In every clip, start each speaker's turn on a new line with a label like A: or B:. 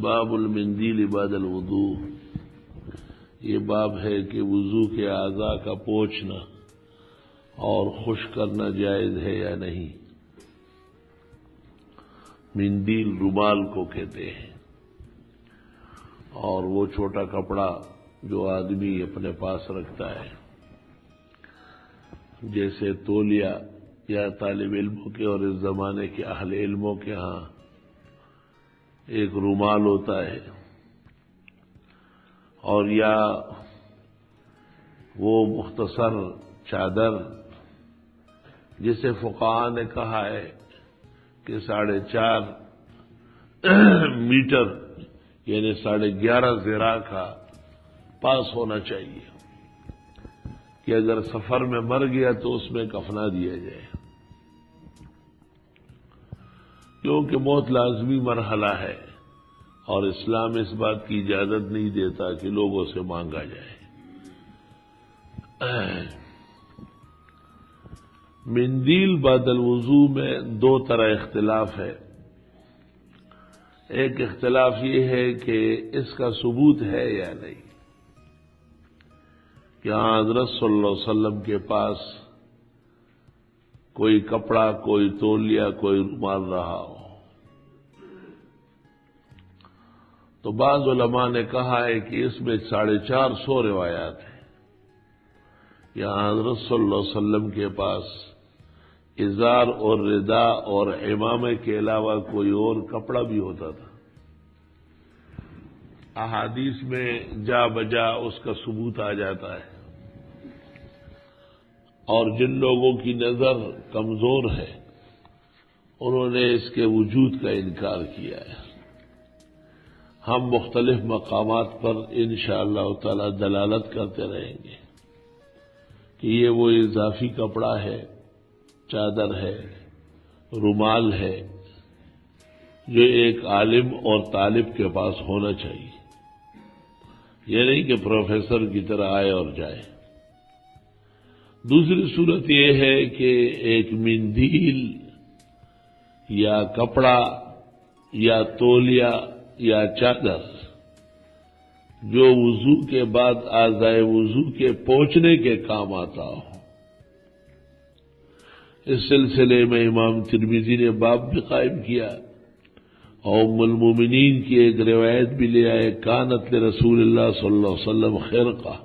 A: باب المندیل بعد الوضو، یہ باب ہے کہ وضو کے اعضاء کا پوچھنا اور خشک کرنا جائز ہے یا نہیں۔ مندیل رومال کو کہتے ہیں، اور وہ چھوٹا کپڑا جو آدمی اپنے پاس رکھتا ہے، جیسے تولیہ یا طالب علموں کے اور اس زمانے کے اہل علموں کے ہاں ایک رومال ہوتا ہے، اور یا وہ مختصر چادر جسے فقہاء نے کہا ہے کہ 4.5 میٹر یعنی 11.5 ذراع کا پاس ہونا چاہیے کہ اگر سفر میں مر گیا تو اس میں کفنا دیا جائے، کیونکہ موت لازمی مرحلہ ہے اور اسلام اس بات کی اجازت نہیں دیتا کہ لوگوں سے مانگا جائے۔ مندیل بعد الوضو میں 2 طرح اختلاف ہے۔ ایک اختلاف یہ ہے کہ اس کا ثبوت ہے یا نہیں، کہ حضرت صلی اللہ علیہ وسلم کے پاس کوئی کپڑا، کوئی تولیہ، کوئی رومال رہا ہو۔ تو بعض علماء نے کہا ہے کہ اس میں 450 روایات ہیں۔ یہاں حضرت صلی اللہ علیہ وسلم کے پاس ازار اور ردا اور عمامے کے علاوہ کوئی اور کپڑا بھی ہوتا تھا۔ احادیث میں جا بجا اس کا ثبوت آ جاتا ہے، اور جن لوگوں کی نظر کمزور ہے انہوں نے اس کے وجود کا انکار کیا ہے۔ ہم مختلف مقامات پر انشاءاللہ تعالی دلالت کرتے رہیں گے کہ یہ وہ اضافی کپڑا ہے، چادر ہے، رومال ہے، جو ایک عالم اور طالب کے پاس ہونا چاہیے، یہ نہیں کہ پروفیسر کی طرح آئے اور جائے۔ دوسری صورت یہ ہے کہ ایک مندیل یا کپڑا یا تولیہ یا چادر جو وضو کے بعد اعضائے وضو کے پہنچنے کے کام آتا ہو۔ اس سلسلے میں امام ترمذی نے باب بھی قائم کیا، اور ام المومنین کی ایک روایت بھی لے آئے، کانت لرسول اللہ صلی اللہ علیہ وسلم خرقہ،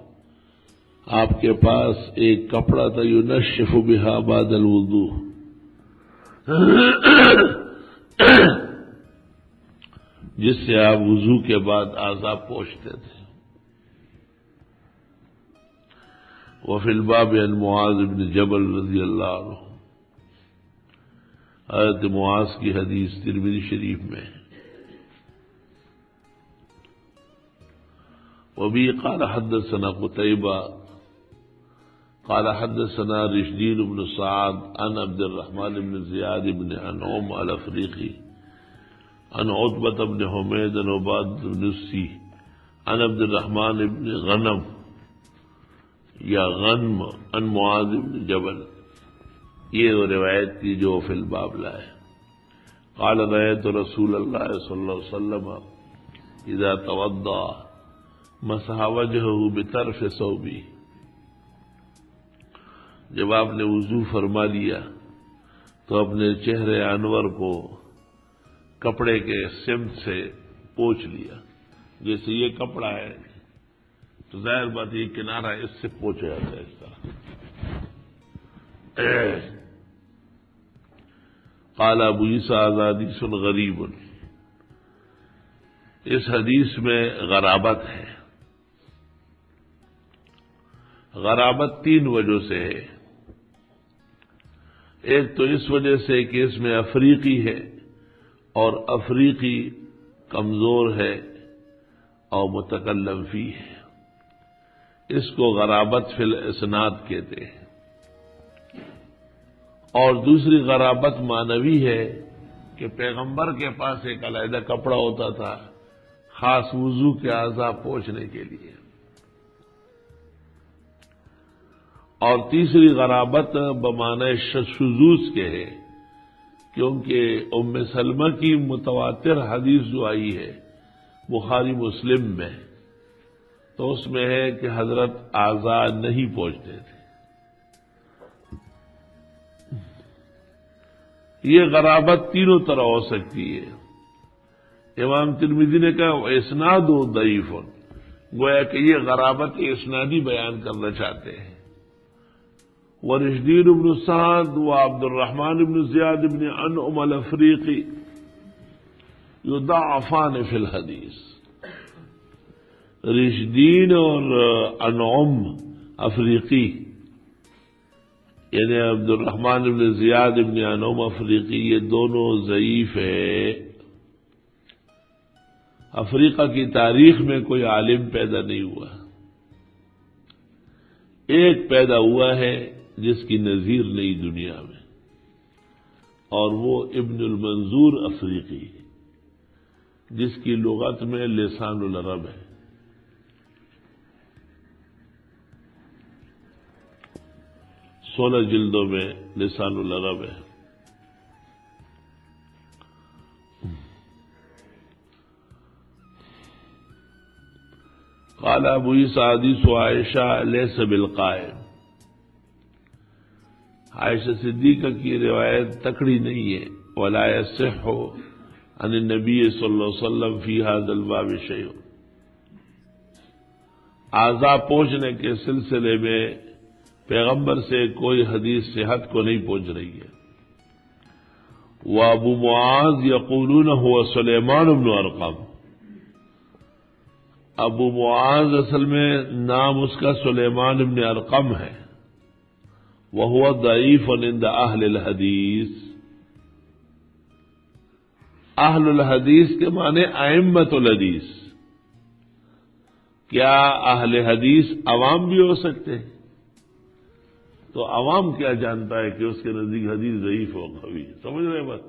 A: آپ کے پاس ایک کپڑا تھا، ینشف بہا بعد الوضو، جس سے آپ وضو کے بعد اعضاء پوچھتے تھے۔ وفی الباب عن معاذ بن جبل رضی اللہ عنہ، حضرت معاذ کی حدیث ترمذی شریف میں۔ وبی قال حدثنا قتیبہ قال حدثنا رشدین بن سعد عن عبد الرحمن بن زیاد بن انعم الافریقی عن عتبہ بن حمید عن عبادہ بن السی عن عبد الرحمن بن غنم یا غنم عن معاذ بن جبل، یہ وہ روایت تھی جو فی الباب لائے۔ قال رأیت رسول اللہ صلی اللہ علیہ وسلم اذا توضأ مسح وجهه بطرف ثوبه، جب آپ نے وضو فرما لیا تو اپنے چہرے انور کو کپڑے کے سمت سے پوچھ لیا۔ جیسے یہ کپڑا ہے تو ظاہر بات یہ کنارہ اس سے پوچھا جاتا ہے، اس طرح۔ قال ابو عیسیٰ حدیث غریب، اس حدیث میں غرابت ہے۔ غرابت 3 وجہ سے ہے۔ ایک تو اس وجہ سے کہ اس میں افریقی ہے، اور افریقی کمزور ہے اور متکلم فی ہے، اس کو غرابت فی الاسناد کہتے ہیں۔ اور دوسری غرابت معنوی ہے کہ پیغمبر کے پاس ایک علیحدہ کپڑا ہوتا تھا خاص وضو کے اعضاء پوچھنے کے لیے۔ اور تیسری غرابت بمعنی شذوذ کے ہے کیونکہ ام سلمہ کی متواتر حدیث جو آئی ہے بخاری مسلم میں، تو اس میں ہے کہ حضرت آزاد نہیں پہنچتے تھے۔ یہ غرابت تینوں طرح ہو سکتی ہے۔ امام ترمذی نے کہا اسناد ضعیف، گویا کہ یہ غرابت اسنادی بیان کرنا چاہتے ہیں۔ ورشدین بن سعد و عبد الرحمن بن زیاد بن انعم الافریقی یضعفان فی الحدیث۔ رشدین اور انعم افریقی یعنی عبد الرحمن بن زیاد بن انعم افریقی، یہ دونوں ضعیف ہے۔ افریقہ کی تاریخ میں کوئی عالم پیدا نہیں ہوا، ایک پیدا ہوا ہے جس کی نظیر نہیں دنیا میں، اور وہ ابن المنظور افریقی، جس کی لغت میں لسان العرب ہے۔ 16 جلدوں میں لسان العرب ہے۔ قال ابو عیسیٰ حدیث عائشہ لیس بالقائم، عائشہ صدیقہ کی روایت تکڑی نہیں ہے۔ ولا يصح عن النبی صلی اللہ علیہ وسلم فی هذا الباب شیء، اعضاء پہنچنے کے سلسلے میں پیغمبر سے کوئی حدیث صحت کو نہیں پہنچ رہی ہے۔ وابو معاذ یقولون هو سلیمان بن ارقم، ابو معاذ اصل میں نام اس کا سلیمان بن ارقم ہے۔ وهو ضعیف عند اہل الحدیث، اہل الحدیث کے معنی ائمۃ الحدیث، کیا اہل حدیث عوام بھی ہو سکتے ہیں؟ تو عوام کیا جانتا ہے کہ اس کے نزدیک حدیث ضعیف ہو قوی، سمجھ رہے بات؟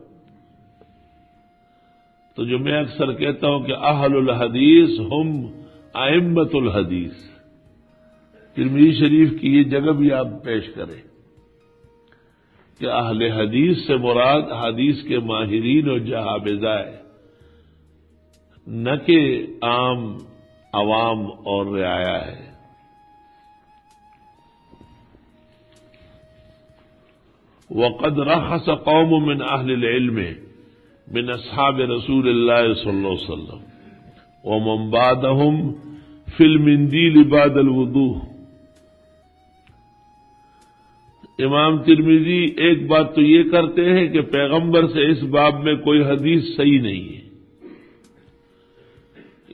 A: تو جو میں اکثر کہتا ہوں کہ اہل الحدیث ہم ائمۃ الحدیث، ترمذی شریف کی یہ جگہ بھی آپ پیش کریں کہ اہل حدیث سے مراد حدیث کے ماہرین اور جہابذہ ہے، نہ کہ عام عوام اور رعایا ہے۔ وقد رخص قوم من اہل العلم من اصحاب رسول اللہ صلی اللہ علیہ وسلم ومن بعدهم فی المندیل بعد الوضوء۔ امام ترمذی ایک بات تو یہ کرتے ہیں کہ پیغمبر سے اس باب میں کوئی حدیث صحیح نہیں ہے،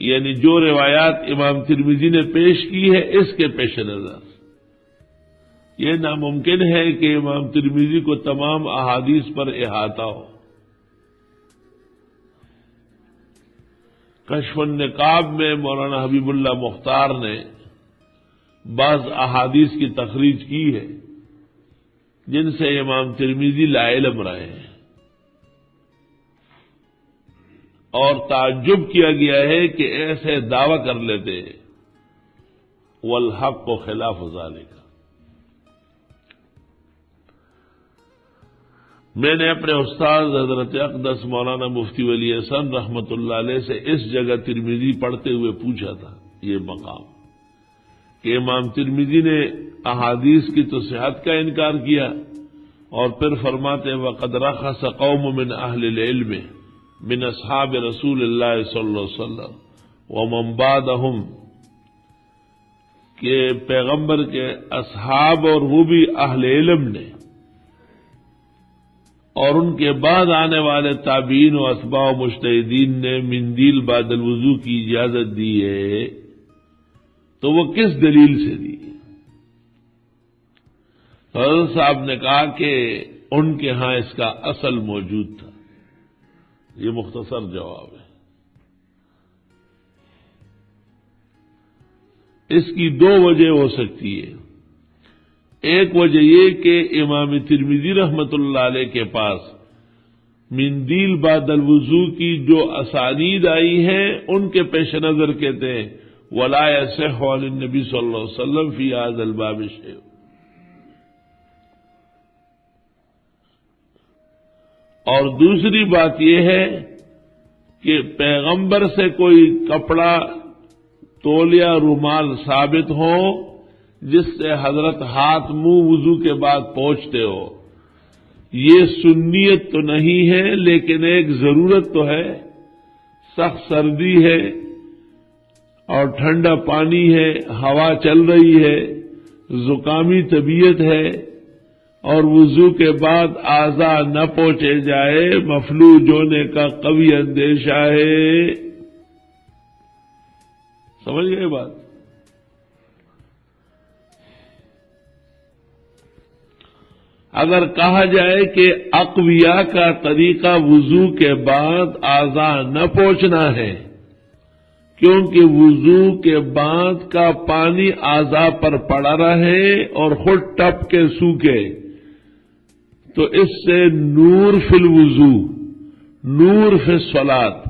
A: یعنی جو روایات امام ترمذی نے پیش کی ہے اس کے پیش نظر یہ ناممکن ہے کہ امام ترمذی کو تمام احادیث پر احاطہ ہو۔ کشف النقاب میں مولانا حبیب اللہ مختار نے بعض احادیث کی تخریج کی ہے جن سے امام ترمذی لا علم رہے ہیں، اور تعجب کیا گیا ہے کہ ایسے دعویٰ کر لیتے والحق و خلاف ذالک۔ میں نے اپنے استاد حضرت اقدس مولانا مفتی ولی احسن رحمت اللہ علیہ سے اس جگہ ترمذی پڑھتے ہوئے پوچھا تھا یہ مقام کہ امام ترمذی نے احادیث کی تو صحت کا انکار کیا، اور پھر فرماتے ہیں وقد رخص قوم من اہل العلم من اصحاب رسول اللہ صلی اللہ علیہ وسلم ومن بعدهم، کہ پیغمبر کے اصحاب اور وہ بھی اہل علم نے اور ان کے بعد آنے والے تابعین و اتباع و مجتہدین نے مندیل بعد الوضو کی اجازت دی ہے، تو وہ کس دلیل سے دی؟ حضرت صاحب نے کہا کہ ان کے ہاں اس کا اصل موجود تھا۔ یہ مختصر جواب ہے۔ اس کی دو وجہ ہو سکتی ہے۔ ایک وجہ یہ کہ امام ترمذی رحمت اللہ علیہ کے پاس مندیل بعد الوضو کی جو اسانید آئی ہیں ان کے پیش نظر کہتے ہیں ولا يصح عن النبی صلی اللہ علیہ وسلم فی هذا الباب شیء، اور دوسری بات یہ ہے کہ پیغمبر سے کوئی کپڑا تولیہ رومال ثابت ہو جس سے حضرت ہاتھ منہ وضو کے بعد پہنچتے ہو. یہ سنیت تو نہیں ہے لیکن ایک ضرورت تو ہے. سخت سردی ہے اور ٹھنڈا پانی ہے، ہوا چل رہی ہے، زکامی طبیعت ہے اور وضو کے بعد اعضاء نہ پہنچے جائے، مفلوج ہونے کا قوی اندیشہ ہے. سمجھ گئے بات؟ اگر کہا جائے کہ اقویاء کا طریقہ وضو کے بعد اعضاء نہ پہنچنا ہے کیونکہ وضو کے بعد کا پانی اعضاء پر پڑا رہے اور خود ٹپ کے سوکھے، تو اس سے نور فی الوضو، نور فی الصلاۃ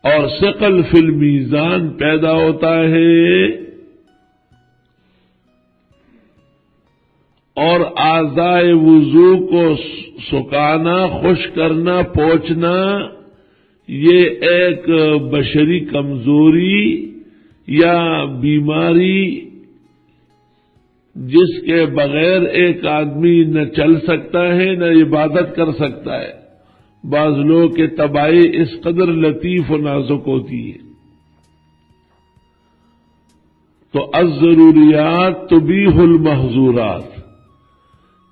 A: اور ثقل فی المیزان پیدا ہوتا ہے، اور اعضاء وضو کو سکانا، خشک کرنا، پوچھنا یہ ایک بشری کمزوری یا بیماری جس کے بغیر ایک آدمی نہ چل سکتا ہے نہ عبادت کر سکتا ہے. بعض لوگ کے طباعی اس قدر لطیف و نازک ہوتی ہے. تو الضروریات تبیح المحظورات،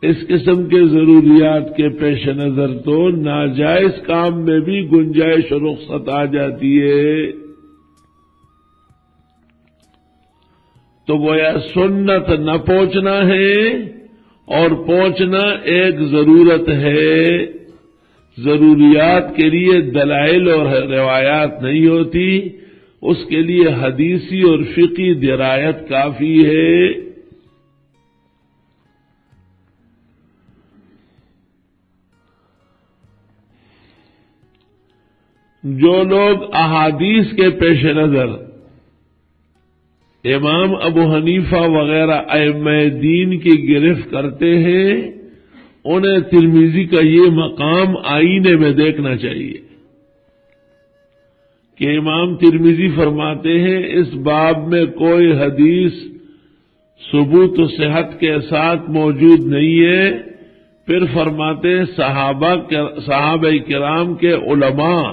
A: اس قسم کے ضروریات کے پیش نظر تو ناجائز کام میں بھی گنجائش و رخصت آ جاتی ہے. تو گویا سنت نہ پہنچنا ہے اور پہنچنا ایک ضرورت ہے. ضروریات کے لیے دلائل اور روایات نہیں ہوتی، اس کے لیے حدیثی اور فقہی درایت کافی ہے. جو لوگ احادیث کے پیش نظر امام ابو حنیفہ وغیرہ ائمہ دین کی گرفت کرتے ہیں، انہیں ترمذی کا یہ مقام آئینے میں دیکھنا چاہیے کہ امام ترمذی فرماتے ہیں اس باب میں کوئی حدیث ثبوت و صحت کے ساتھ موجود نہیں ہے. پھر فرماتے ہیں صحابہ کرام کے علماء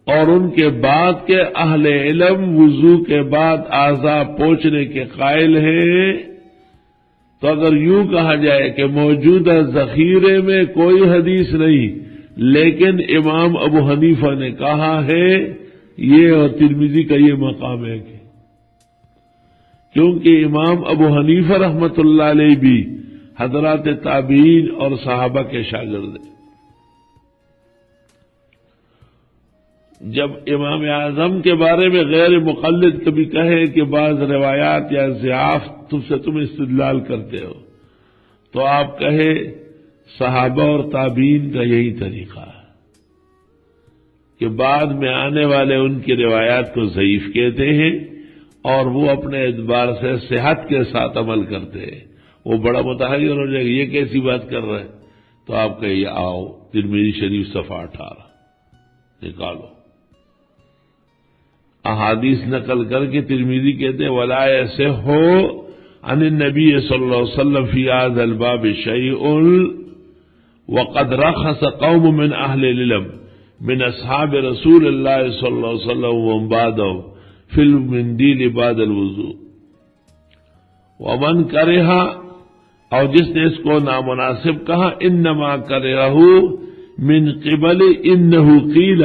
A: اور ان کے بعد کے اہل علم وضو کے بعد اعضاء پہنچنے کے قائل ہیں. تو اگر یوں کہا جائے کہ موجودہ ذخیرے میں کوئی حدیث نہیں لیکن امام ابو حنیفہ نے کہا ہے، یہ اور ترمذی کا یہ مقام ہے کیونکہ امام ابو حنیفہ رحمت اللہ علیہ بھی حضرات تابعین اور صحابہ کے شاگرد ہیں. جب امام اعظم کے بارے میں غیر مقلد کبھی کہے کہ بعض روایات یا ضعاف سے تم استدلال کرتے ہو، تو آپ کہے صحابہ اور تابعین کا یہی طریقہ ہے کہ بعد میں آنے والے ان کی روایات کو ضعیف کہتے ہیں اور وہ اپنے اعتبار سے صحت کے ساتھ عمل کرتے ہیں. وہ بڑا متحیر ہو جائے گا، یہ کیسی بات کر رہے ہیں؟ تو آپ کہیے آؤ ترمذی شریف صفحہ 18 نکالو. احادیث نقل کر کے ترمذی کہتے ہیں ولا يصح عن النبي صلی اللہ علیہ وسلم في هذا الباب شيء وقد رخص قوم من اهل العلم من اصحاب رسول الله صلی اللہ علیہ وسلم ومن بعده في المنديل بعد الوضوء. ومن کرہ، اور جس نے اس کو نامناسب کہا، انما کرہ من قبل انه قیل،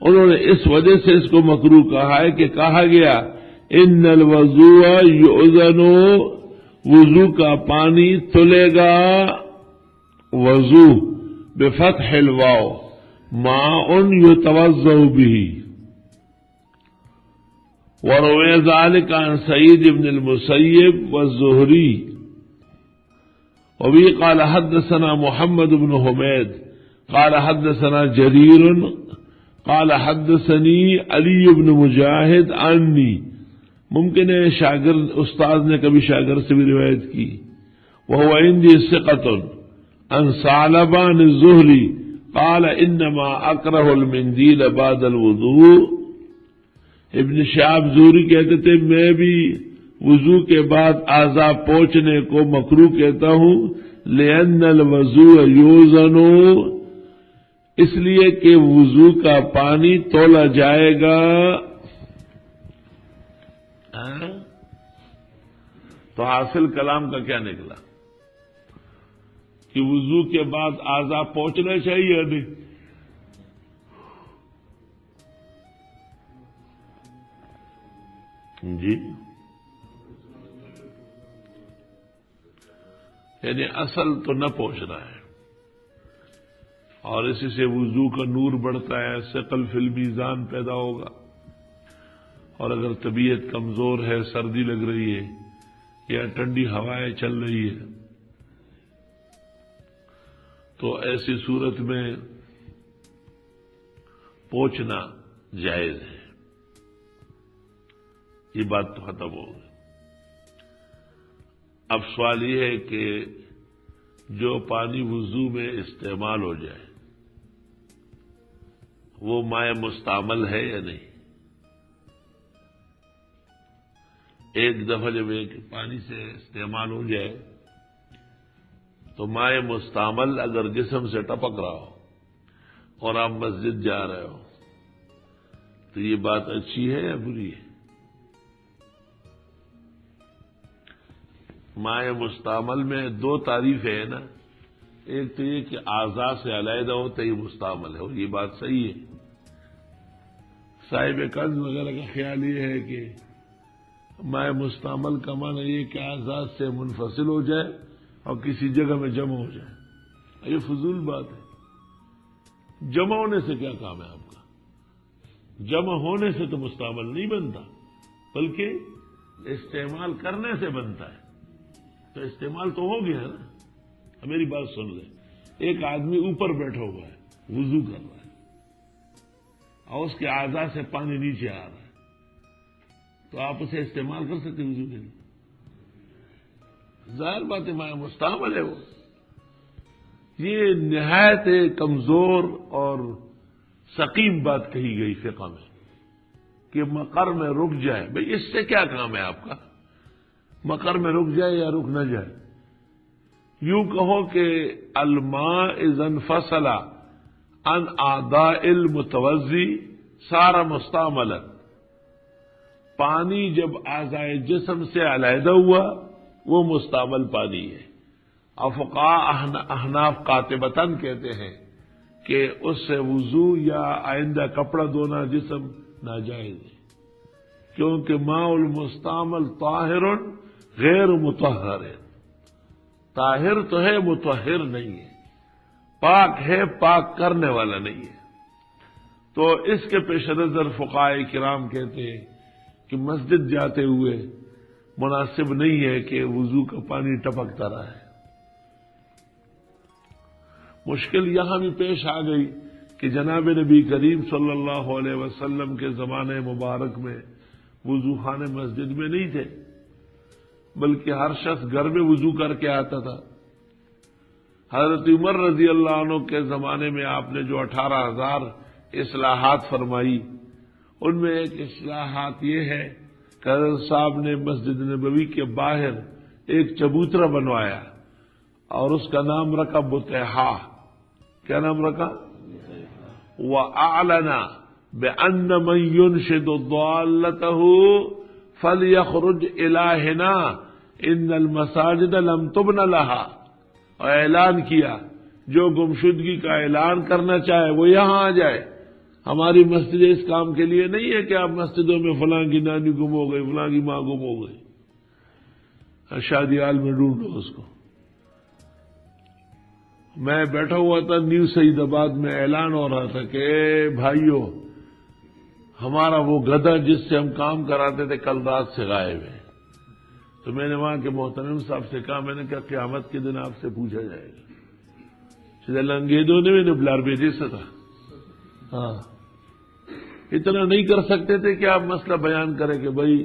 A: انہوں نے اس وجہ سے اس کو مکروہ کہا ہے کہ کہا گیا ان الوضوء یؤذن، وضو کا پانی تلے گا، وضو بفتح الواو ماء یتوضأ به. وروي ذلك عن سعيد بن المسيب والزهري. وبه قال حدثنا محمد بن حميد قال حدثنا جرير قال حدثني علی بن مجاہد عنی. ممکن ہے شاگرد استاد نے کبھی شاگرد سے بھی روایت کی. وهو عندي ثقة عن ثعلبان الزهري قال انما اکرہ المندیل بعد الوضوء. ابن شہاب زہری کہتے تھے میں بھی وضو کے بعد اعضاء پوچھنے کو مکروہ کہتا ہوں، لأن الوضوء یوزن، اس لیے کہ وضو کا پانی تولا جائے گا. تو حاصل کلام کا کیا نکلا کہ وضو کے بعد اعضاء پہنچنا چاہیے یا نہیں؟ جی یعنی اصل تو نہ پہنچنا ہے، اور اسی سے وضو کا نور بڑھتا ہے، ثقل فی المیزان پیدا ہوگا. اور اگر طبیعت کمزور ہے، سردی لگ رہی ہے یا ٹھنڈی ہوائیں چل رہی ہے، تو ایسی صورت میں پوچھنا جائز ہے. یہ بات تو ختم ہو گئی. اب سوال یہ ہے کہ جو پانی وضو میں استعمال ہو جائے وہ مائع مستعمل ہے یا نہیں؟ ایک دفعہ جب ایک پانی سے استعمال ہو جائے تو مائع مستعمل اگر جسم سے ٹپک رہا ہو اور آپ مسجد جا رہے ہو تو یہ بات اچھی ہے یا بری ہے؟ مائع مستعمل میں دو تعریفیں ہیں نا، ایک تو یہ کہ اعضاء سے علیحدہ ہو تو یہ مستعمل ہے، اور یہ بات صحیح ہے. صاحب کنز وغیرہ کا خیال یہ ہے کہ مائع مستعمل کا معنی یہ کہ اعضاء سے منفصل ہو جائے اور کسی جگہ میں جمع ہو جائے. یہ فضول بات ہے. جمع ہونے سے کیا کام ہے آپ کا؟ جمع ہونے سے تو مستعمل نہیں بنتا، بلکہ استعمال کرنے سے بنتا ہے. تو استعمال تو ہو گیا نا. میری بات سن لیں. ایک آدمی اوپر بیٹھا ہوا ہے، وضو کر رہا ہے، اور اس کے اعضاء سے پانی نیچے آ رہا ہے، تو آپ اسے استعمال کر سکتے وضو کے لیے؟ ظاہر بات ہے مائع مستعمل ہے وہ. یہ نہایت کمزور اور سقیم بات کہی گئی فقہ میں کہ مقر میں رک جائے. بھئی اس سے کیا کام ہے آپ کا؟ مقر میں رک جائے یا رک نہ جائے. یوں کہو کہ الماء اذا انفصل عن اعضاء المتوضی صار مستعملا. پانی جب اعضاء جسم سے علیحدہ ہوا وہ مستعمل پانی ہے. فقہاء احناف قاطبتاً کہتے ہیں کہ اس سے وضو یا آئندہ کپڑا دھونا جسم ناجائز ہے، کیونکہ ماء المستعمل طاہر غیر مطہر ہے. طاہر تو ہے، مطہر نہیں ہے. پاک ہے، پاک کرنے والا نہیں ہے. تو اس کے پیش نظر فقہاء کرام کہتے ہیں کہ مسجد جاتے ہوئے مناسب نہیں ہے کہ وضو کا پانی ٹپکتا رہے. مشکل یہاں بھی پیش آ گئی کہ جناب نبی کریم صلی اللہ علیہ وسلم کے زمانے مبارک میں وضو خانے مسجد میں نہیں تھے، بلکہ ہر شخص گھر میں وضو کر کے آتا تھا. حضرت عمر رضی اللہ عنہ کے زمانے میں آپ نے جو 18,000 اصلاحات فرمائی، ان میں ایک اصلاحات یہ ہے کہ حضرت صاحب نے مسجد نبوی کے باہر ایک چبوترا بنوایا اور اس کا نام رکھا بطیحہ. کیا نام رکھا؟ وَأَعْلَنَ بِأَنَّ مَن يُنشِدُ ضَالَّتَهُ فَلْيَخْرُجْ إِلَىٰ هِنَا إِنَّ الْمَسَاجِدَ لَمْ تُبْنَ لَهَا. اور اعلان کیا جو گمشدگی کا اعلان کرنا چاہے وہ یہاں آ جائے. ہماری مسجد اس کام کے لیے نہیں ہے کہ آپ مسجدوں میں فلاں کی نانی گم ہو گئی، فلاں کی ماں گم ہو گئی، شادی حال میں ڈھونڈو اس کو. میں بیٹھا ہوا تھا نیو سعید آباد میں، اعلان ہو رہا تھا کہ اے بھائیو، ہمارا وہ گدھا جس سے ہم کام کراتے تھے کل رات سے غائب ہے. تو میں نے وہاں کے محترم صاحب سے کہا، میں نے کہا قیامت کے دن آپ سے پوچھا جائے گا. انگریزوں نے بھی بلار بھیجے سے تھا. ہاں اتنا نہیں کر سکتے تھے کہ آپ مسئلہ بیان کریں کہ بھائی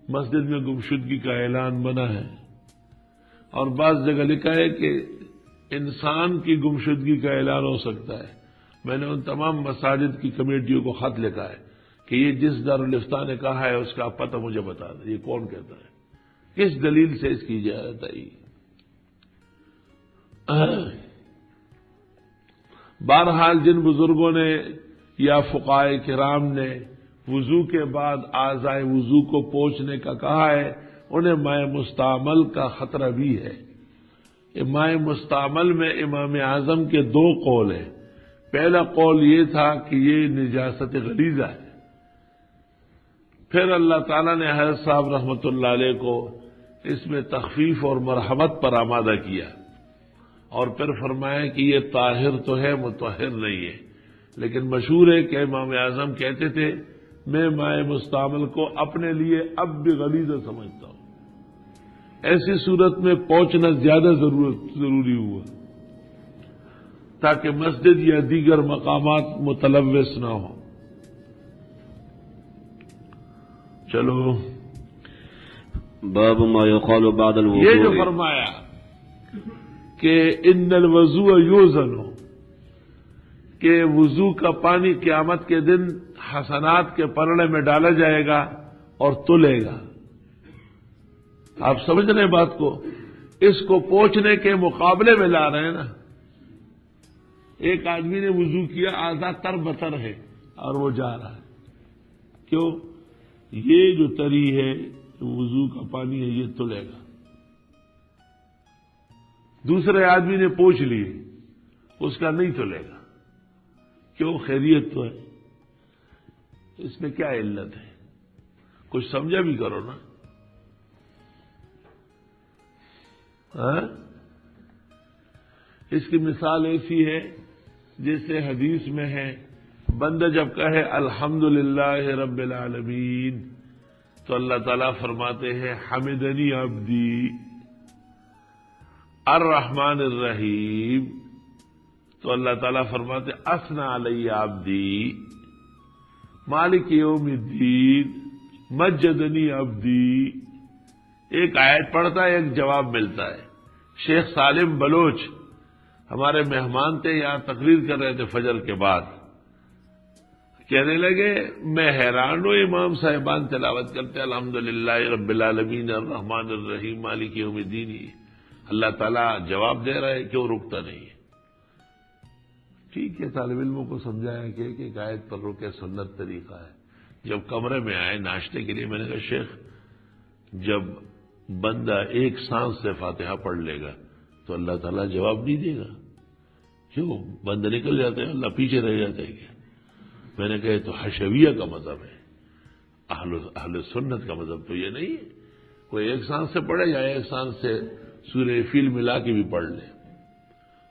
A: مسجد میں گمشدگی کا اعلان بنا ہے. اور بعض جگہ لکھا ہے کہ انسان کی گمشدگی کا اعلان ہو سکتا ہے. میں نے ان تمام مساجد کی کمیٹیوں کو خط لکھا ہے کہ یہ جس دارالفتہ نے کہا ہے اس کا پتہ مجھے بتا دیں، یہ کون کہتا ہے، کس دلیل سے اس کی اجازت آئی. بہرحال جن بزرگوں نے یا فقہائے کرام نے وضو کے بعد اعضائے وضو کو پوچھنے کا کہا ہے، انہیں مائع مستعمل کا خطرہ بھی ہے. مائع مستعمل میں امام اعظم کے دو قول ہیں. پہلا قول یہ تھا کہ یہ نجاست غلیظہ ہے. پھر اللہ تعالیٰ نے حضرت صاحب رحمۃ اللہ علیہ کو اس میں تخفیف اور مرحمت پر آمادہ کیا اور پھر فرمایا کہ یہ طاہر تو ہے، مطہر نہیں ہے. لیکن مشہور ہے کہ امام اعظم کہتے تھے میں مائع مستعمل کو اپنے لیے اب بھی غلیظہ سمجھتا ہوں. ایسی صورت میں پہنچنا زیادہ ضروری ہوا تاکہ مسجد یا دیگر مقامات متلوث نہ ہوں. چلو
B: باب ما يقال بعد الوضوء.
A: یہ جو فرمایا کہ ان الوضوء یوزن، کہ وضو کا پانی قیامت کے دن حسنات کے پلڑے میں ڈالا جائے گا اور تلے گا. آپ سمجھ رہے ہیں بات کو؟ اس کو پوچھنے کے مقابلے میں لا رہے ہیں نا. ایک آدمی نے وضو کیا، اعضاء تر بتر ہے اور وہ جا رہا ہے. کیوں؟ یہ جو تری ہے وضو کا پانی ہے یہ تلے گا. دوسرے آدمی نے پوچھ لیے، اس کا نہیں تلے گا. کیوں؟ خیریت تو ہے. اس میں کیا علت ہے؟ کچھ سمجھا بھی کرو نا. اس کی مثال ایسی ہے جیسے حدیث میں ہے، بندہ جب کہے الحمدللہ رب العالمین تو اللہ تعالیٰ فرماتے ہیں حمدنی عبدی. الرحمن الرحیم تو اللہ تعالیٰ فرماتے اثنا علی عبدی. مالک یوم الدین مجدنی عبدی. ایک آیت پڑھتا ہے، ایک جواب ملتا ہے. شیخ سالم بلوچ ہمارے مہمان تھے، یہاں تقریر کر رہے تھے فجر کے بعد. کہنے لگے میں حیران ہوں، امام صاحبان تلاوت کرتے الحمدللہ رب العالمین الرحمن الرحیم مالک یوم الدین، اللہ تعالیٰ جواب دے رہا ہے، کیوں رکتا نہیں ہے؟ ٹھیک ہے، طالب علموں کو سمجھایا کہ ایک آیت پر رکے سنت طریقہ ہے. جب کمرے میں آئے ناشتے کے لیے، میں نے کہا شیخ جب بندہ ایک سانس سے فاتحہ پڑھ لے گا تو اللہ تعالیٰ جواب نہیں دے گا. کیوں؟ بندہ نکل جاتے ہیں، اللہ پیچھے رہ جاتے ہیں کیا؟ میں نے کہا تو حشویہ کا مذہب ہے، اہل سنت کا مذہب تو یہ نہیں ہے. کوئی ایک سانس سے پڑھے یا ایک سانس سے سورہ فیل ملا کے بھی پڑھ لے،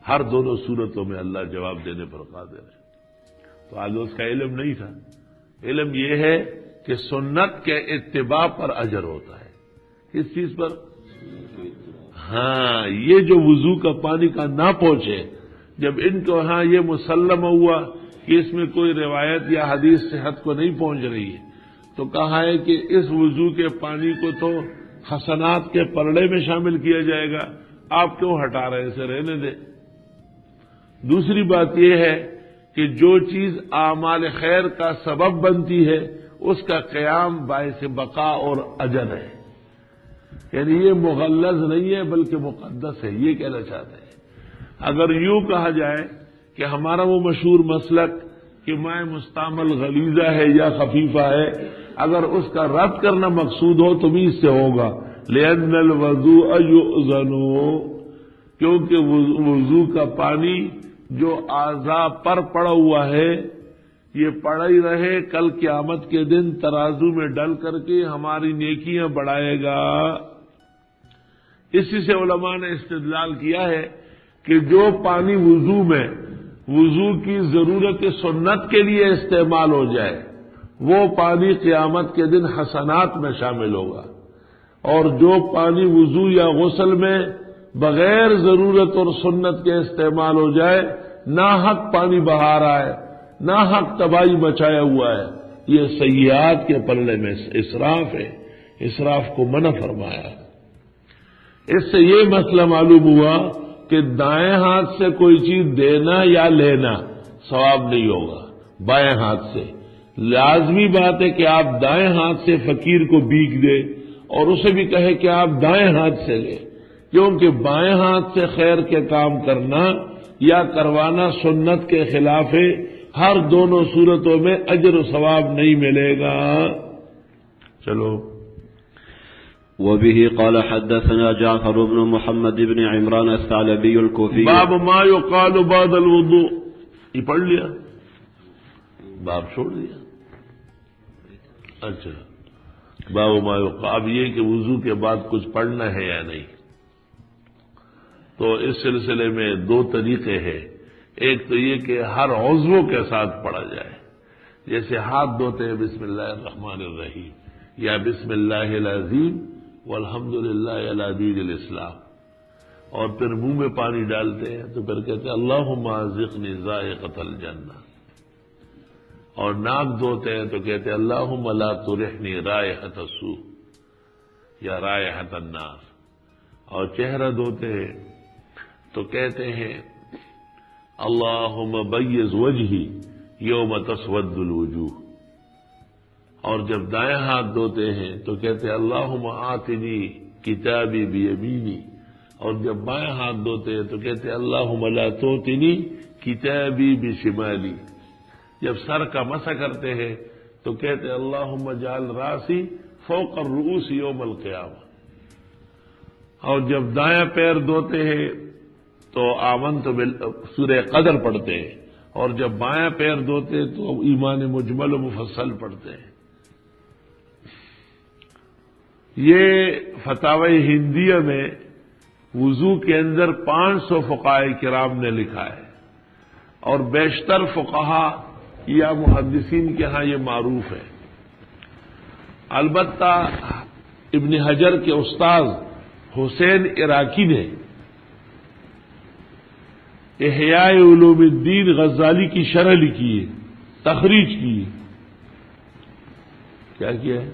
A: ہر دونوں صورتوں میں اللہ جواب دینے پر قادر ہے. تو آج اس کا علم نہیں تھا. علم یہ ہے کہ سنت کے اتباع پر اجر ہوتا ہے. کس چیز پر؟ ہاں، یہ جو وضو کا پانی کا نہ پہنچے، جب ان کو ہاں یہ مسلم ہوا کہ اس میں کوئی روایت یا حدیث صحت کو نہیں پہنچ رہی ہے، تو کہا ہے کہ اس وضو کے پانی کو تو حسنات کے پلڑے میں شامل کیا جائے گا، آپ کیوں ہٹا رہے ہیں؟ اسے رہنے دیں. دوسری بات یہ ہے کہ جو چیز اعمال خیر کا سبب بنتی ہے اس کا قیام باعث بقا اور اجر ہے. یعنی یہ مغلظ نہیں ہے بلکہ مقدس ہے، یہ کہنا چاہتے ہیں. اگر یوں کہا جائے کہ ہمارا وہ مشہور مسلک کہ مائع مستعمل غلیظہ ہے یا خفیفہ ہے، اگر اس کا رد کرنا مقصود ہو تو بھی اس سے ہوگا. لأن الوضوء یؤذن، کیونکہ وضو کا پانی جو اعضاء پر پڑا ہوا ہے یہ پڑا ہی رہے، کل قیامت کے دن ترازو میں ڈل کر کے ہماری نیکیاں بڑھائے گا. اسی سے علماء نے استدلال کیا ہے کہ جو پانی وضو میں وضو کی ضرورت سنت کے لیے استعمال ہو جائے وہ پانی قیامت کے دن حسنات میں شامل ہوگا، اور جو پانی وضو یا غسل میں بغیر ضرورت اور سنت کے استعمال ہو جائے، ناحق پانی بہا رہا ہے، ناحق تباہی مچایا ہوا ہے، یہ سیئات کے پلڑے میں اسراف ہے. اسراف کو منع فرمایا ہے. اس سے یہ مسئلہ معلوم ہوا کہ کہ دائیں ہاتھ سے کوئی چیز دینا یا لینا ثواب نہیں ہوگا بائیں ہاتھ سے. لازمی بات ہے کہ آپ دائیں ہاتھ سے فقیر کو بھیک دیں اور اسے بھی کہے کہ آپ دائیں ہاتھ سے لیں، کیونکہ بائیں ہاتھ سے خیر کے کام کرنا یا کروانا سنت کے خلاف ہے. ہر دونوں صورتوں میں اجر و ثواب نہیں ملے گا. چلو.
B: وبه قال حدثنا جعفر بن محمد بن عمران الثعلبي الكوفي.
A: باب ما يقال بعد الوضوء. یہ پڑھ لیا، باب چھوڑ دیا. اچھا، باب ما يقال. اب یہ کہ وضو کے بعد کچھ پڑھنا ہے یا نہیں، تو اس سلسلے میں دو طریقے ہیں. ایک تو یہ کہ ہر عضو کے ساتھ پڑھا جائے، جیسے ہاتھ دھوتے ہیں بسم اللہ الرحمن الرحیم یا بسم اللہ العظیم والحمد للہ علی دین الاسلام، اور پھر منہ میں پانی ڈالتے ہیں تو پھر کہتے ہیں اللہم ذقنی ذائقۃ الجنہ، اور ناک دھوتے ہیں تو کہتے ہیں اللہم لا ترحنی رائحۃ السوء یا رائحۃ النار، اور چہرہ دھوتے ہیں تو کہتے ہیں اللہم بیض وجہی یوم تسود الوجوہ، اور جب دائیں ہاتھ دھوتے ہیں تو کہتے ہیں اللہم آتنی کتابی بیمینی، اور جب بائیں ہاتھ دھوتے ہیں تو کہتے ہیں اللہم لا توتنی کتابی بشمالی. جب سر کا مسح کرتے ہیں تو کہتے ہیں اللہم اجعل راسی فوق الرؤوس یوم القیامہ، اور جب دائیں پیر دھوتے ہیں تو آمنت سورہ قدر پڑھتے ہیں، اور جب بائیں پیر دھوتے ہیں تو ایمان مجمل و مفصل پڑھتے ہیں. یہ فتاوی ہندیہ میں وضو کے اندر 500 فقہاء کرام نے لکھا ہے، اور بیشتر فقہا یا محدثین کے ہاں یہ معروف ہے. البتہ ابن حجر کے استاد حسین عراقی نے احیاء علوم الدین غزالی کی شرح لکھی ہے، تخریج کی ہے. کیا کیا ہے؟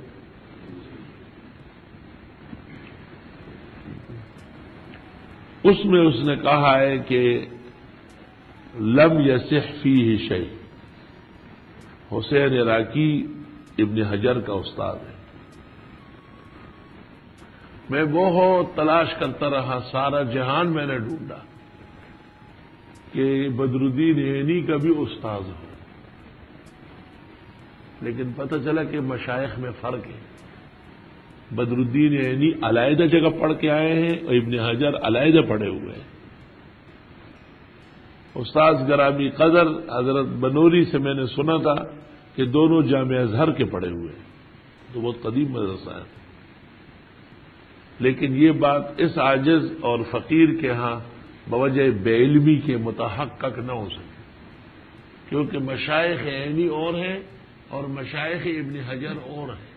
A: اس میں اس نے کہا ہے کہ لم یصح فیہ شیء. حسین عراقی ابن حجر کا استاد ہے. میں بہت تلاش کرتا رہا، سارا جہان میں نے ڈھونڈا کہ بدر الدین عینی کا بھی استاد ہو، لیکن پتہ چلا کہ مشائخ میں فرق ہے. بدر الدین عینی علیحدہ جگہ پڑھ کے آئے ہیں اور ابن حجر علیحدہ پڑھے ہوئے ہیں. استاد گرامی قدر حضرت بنوری سے میں نے سنا تھا کہ دونوں جامع ازہر کے پڑھے ہوئے ہیں، تو بہت قدیم مدرسہ ہے. لیکن یہ بات اس عاجز اور فقیر کے ہاں بوجہ بے علمی کے متحقق نہ ہو سکے، کیونکہ مشائخ عینی اور ہیں اور مشائخ ابن حجر اور ہیں.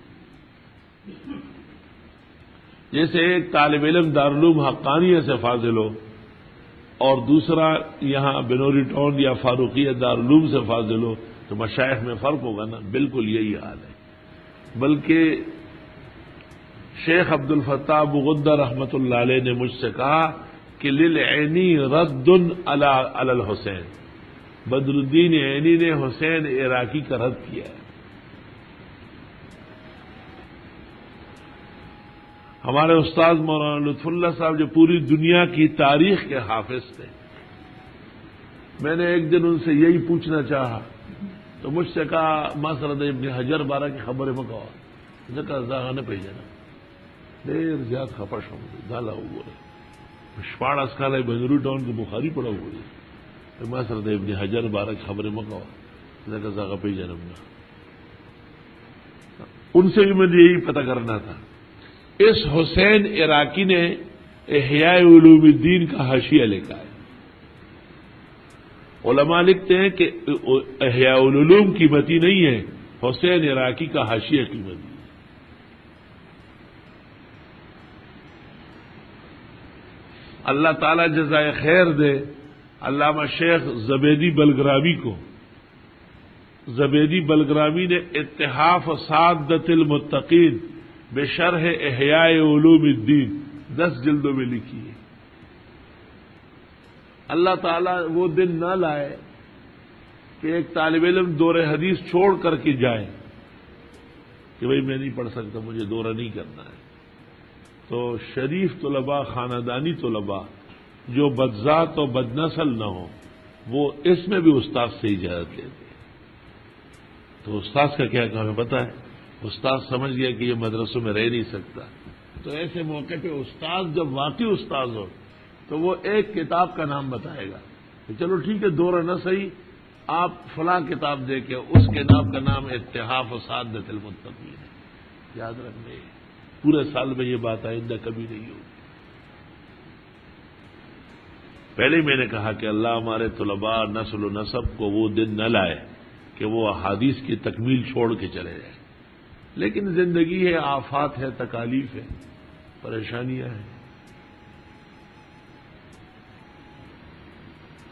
A: جیسے ایک طالب علم دارالعلوم حقانیہ سے فاضل ہو اور دوسرا یہاں بنوری ٹاؤن یا فاروقیہ دارالعلوم سے فاضل ہو تو مشائخ میں فرق ہوگا نا. بالکل یہی حال ہے. بلکہ شیخ عبد الفتاح ابو غدہ رحمۃ اللہ علیہ نے مجھ سے کہا کہ للعینی رد علی الحسین. بدر الدین عینی نے حسین عراقی کا رد کیا ہے. ہمارے استاد مولانا لطف اللہ صاحب جو پوری دنیا کی تاریخ کے حافظ تھے، میں نے ایک دن ان سے یہی پوچھنا چاہا تو مجھ سے کہا مسرد ابن حجر بارہ کی خبر میں کہا مجھے کہا زاغانے پہ جانا دیر زیاد خپش ہوں دالا ہوئے شپاڑ اسکال ہے بنگلورو ٹاؤن کے بخاری پڑا ہوئے تو مسرد ابن حجر بارہ کی خبر میں کہا مجھے کہا زاغا پہ جانا. ان سے بھی مجھے یہی پتہ کرنا تھا. اس حسین عراقی نے احیاء علوم الدین کا حاشیہ لکھا ہے. علماء لکھتے ہیں کہ احیاء العلوم قیمتی نہیں ہے، حسین عراقی کا حاشیہ قیمتی ہے. اللہ تعالی جزائے خیر دے علامہ شیخ زبیدی بلگرامی کو. زبیدی بلگرامی نے اتحاف سعادت المتقین بشرح احیاء علوم الدین 10 جلدوں میں لکھی ہے. اللہ تعالیٰ وہ دن نہ لائے کہ ایک طالب علم دور حدیث چھوڑ کر کے جائے کہ بھئی میں نہیں پڑھ سکتا، مجھے دورہ نہیں کرنا ہے. تو شریف طلباء، خاندانی طلباء جو بدذات و بدنسل نہ ہوں، وہ اس میں بھی استاد سے اجازت لیتے ہیں. تو استاد کا کیا کام ہے پتہ ہے؟ استاد سمجھ گیا کہ یہ مدرسوں میں رہ نہیں سکتا، تو ایسے موقع پہ استاد جب واقعی استاد ہو تو وہ ایک کتاب کا نام بتائے گا کہ چلو ٹھیک ہے دورہ نہ صحیح، آپ فلاں کتاب دے کے اس کتاب کا نام اتحاف و سعادت المتقین ہے. یاد رکھنے، پورے سال میں یہ بات آئندہ کبھی نہیں ہوگی. پہلے میں نے کہا کہ اللہ ہمارے طلباء نسل و نسب کو وہ دن نہ لائے کہ وہ احادیث کی تکمیل چھوڑ کے چلے جائیں. لیکن زندگی ہے، آفات ہے، تکالیف ہے، پریشانیاں ہیں.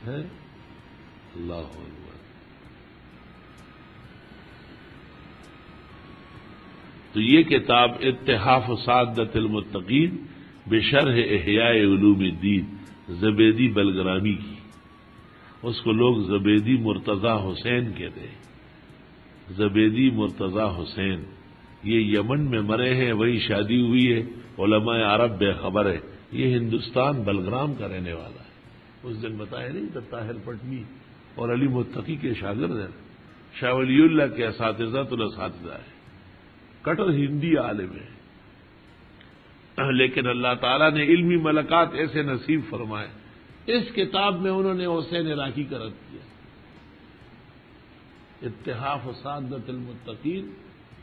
A: اللہ اکبر. تو یہ کتاب اتحاف و سعادت المتقین بشرح احیاء علوم الدین زبیدی بلگرامی کی، اس کو لوگ زبیدی مرتضی حسین کہتے ہیں. زبیدی مرتضی حسین یہ یمن میں مرے ہیں، وہی شادی ہوئی ہے، علماء عرب بے خبر ہے. یہ ہندوستان بلگرام کا رہنے والا ہے. اس دن بتایا نہیں تھا طاہر پٹنی اور علی متقی کے شاگرد ہیں، شاہ ولی اللہ کے اساتذہ الاساتذہ ہے، کٹر ہندی عالم ہے. لیکن اللہ تعالیٰ نے علمی ملکات ایسے نصیب فرمائے. اس کتاب میں انہوں نے حسین عراقی کا رد کیا، اتحاف و سعادت المتقین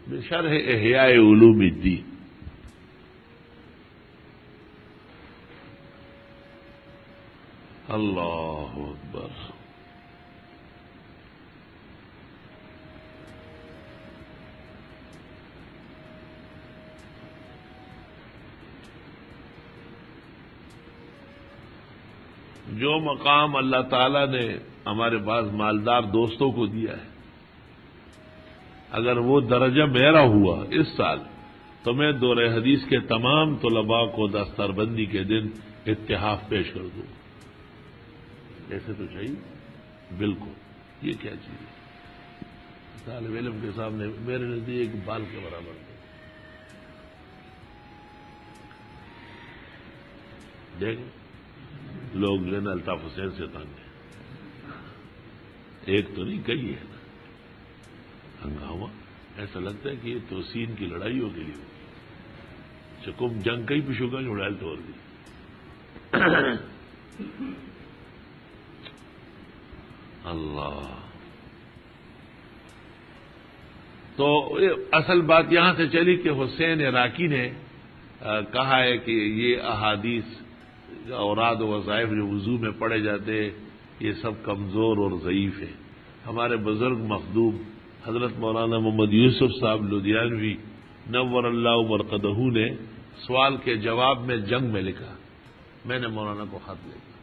A: بشرح احیاء علوم الدین. اللہ اکبر. جو مقام اللہ تعالیٰ نے ہمارے بعض مالدار دوستوں کو دیا ہے، اگر وہ درجہ میرا ہوا اس سال تو میں دور حدیث کے تمام طلباء کو دستار بندی کے دن اتحاف پیش کر دوں. ایسے تو چاہیے بالکل. یہ کیا چیز ہے؟ طالب علم کے سامنے میرے نزدیک ایک بال کے برابر ہے. دیکھ لوگ لینا الطاف حسین سے تنگ ہے، ایک تو نہیں کئی ہے نا. ہنگامہ ایسا لگتا ہے کہ یہ توسین کی لڑائیوں کے لیے ہوگی. چکم جنگ کئی پشو کا اڑائل توڑ دی. اللہ. تو اصل بات یہاں سے چلی کہ حسین عراقی نے کہا ہے کہ یہ احادیث اوراد و وظائف جو وضو میں پڑھے جاتے ہیں یہ سب کمزور اور ضعیف ہیں. ہمارے بزرگ مخدوم حضرت مولانا محمد یوسف صاحب لدھیانوی نور اللہ مرقدہ نے سوال کے جواب میں جنگ میں لکھا، میں نے مولانا کو خط لکھا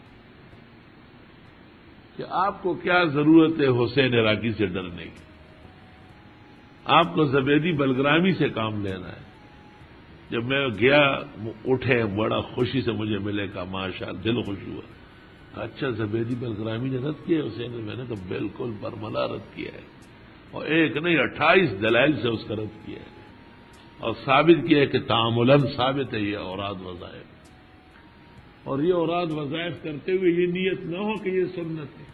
A: کہ آپ کو کیا ضرورت ہے حسین عراقی سے ڈرنے کی، آپ کو زبیدی بلگرامی سے کام لینا ہے. جب میں گیا اٹھے بڑا خوشی سے مجھے ملے، کہا ماشاء اللہ، دل خوش ہوا. اچھا زبیدی بلگرامی نے رد کیا حسین نے؟ میں نے کہا بالکل برملا رد کیا ہے، اور ایک نہیں 28 دلائل سے اس کا رد کیا ہے، اور ثابت کیا ہے کہ تعاملاً ثابت ہے یہ اوراد وظائف. اور یہ اوراد وظائف کرتے ہوئے یہ نیت نہ ہو کہ یہ سنت ہے.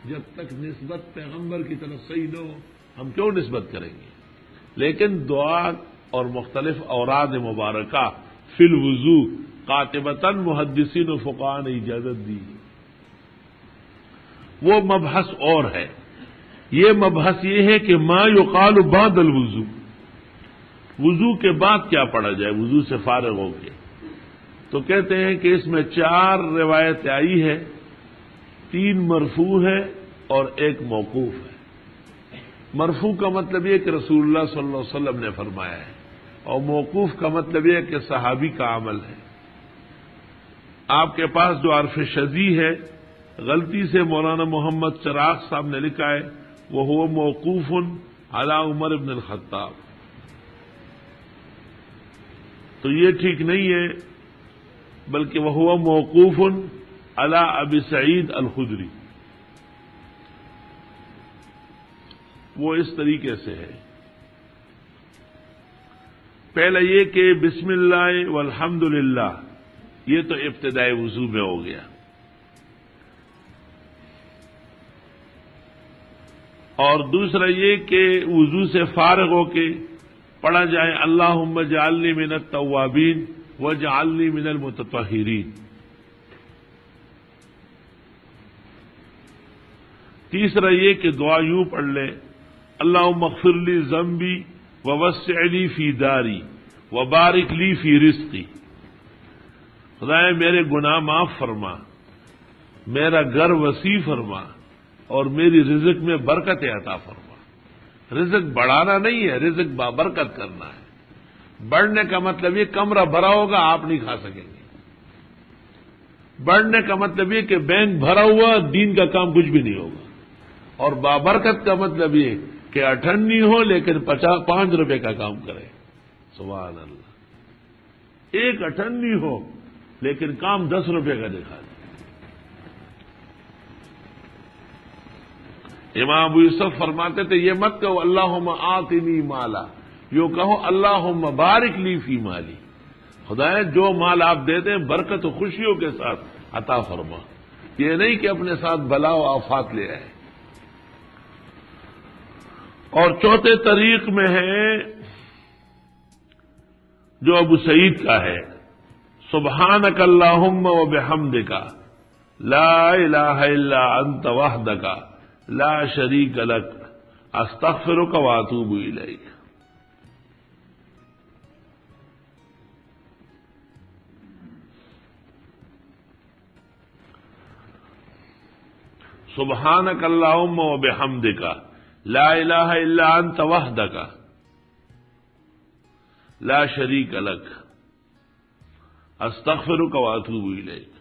A: جب تک نسبت پیغمبر کی طرف صحیح نہ ہو ہم کیوں نسبت کریں گے؟ لیکن دعا اور مختلف اوراد مبارکہ فی الوضو قاطبتاً محدثین و فقہاء نے اجازت دی. وہ مبحث اور ہے. یہ مبحث یہ ہے کہ ما یقال بعد الوضو، وضو کے بعد کیا پڑھا جائے وضو سے فارغ ہو کے. تو کہتے ہیں کہ اس میں 4 روایتیں آئی ہے، 3 مرفوع ہے اور 1 موقوف ہے. مرفوع کا مطلب یہ کہ رسول اللہ صلی اللہ علیہ وسلم نے فرمایا ہے، اور موقوف کا مطلب یہ کہ صحابی کا عمل ہے. آپ کے پاس جو عرف شذی ہے، غلطی سے مولانا محمد چراغ صاحب نے لکھا ہے وہ ہوا موقوف علی عمر بن الخطاب. تو یہ ٹھیک نہیں ہے، بلکہ وہ ہوا موقوف علی ابی سعید الخدری، وہ اس طریقے سے ہے. پہلے یہ کہ بسم اللہ والحمد للہ، یہ تو ابتدائی وضو میں ہو گیا. اور دوسرا یہ کہ وضو سے فارغ ہو کے پڑھا جائے اللہم اجعلنی من التوابین واجعلنی من المتطہرین. تیسرا یہ کہ دعا یوں پڑھ لے اللہم اغفر لی ذنبی ووسع لی فی داری وبارک لی فی رزقی. خدائے میرے گناہ معاف فرما، میرا گھر وسیع فرما، اور میری رزق میں برکت عطا فرما. رزق بڑھانا نہیں ہے، رزق بابرکت کرنا ہے. بڑھنے کا مطلب یہ کمرہ بھرا ہوگا آپ نہیں کھا سکیں گے. بڑھنے کا مطلب یہ کہ بینک بھرا ہوا دین کا کام کچھ بھی نہیں ہوگا. اور بابرکت کا مطلب یہ کہ اٹھنی ہو لیکن 5 روپے کا کام کرے. سبحان اللہ. ایک اٹھنی ہو لیکن کام 10 روپے کا دکھا دے. امام ابو یوسف فرماتے تھے یہ مت کہو اللہم آتنی مالا، یوں کہو اللہم بارک لی فی مالی. خدایا جو مال آپ دیتے ہیں برکت و خوشیوں کے ساتھ عطا فرما. یہ نہیں کہ اپنے ساتھ بلا و آفات لے آئے. اور چوتھے طریق میں ہے جو ابو سعید کا ہے، سبحانک اللہم و بحمدک لا الہ الا انت وحدک لا شریک لک استغفرک واتوب الیک. سبحانک اللہم و بحمدک لا الہ الا انت وحدک لا شریک لک استغفرک واتوب الیک.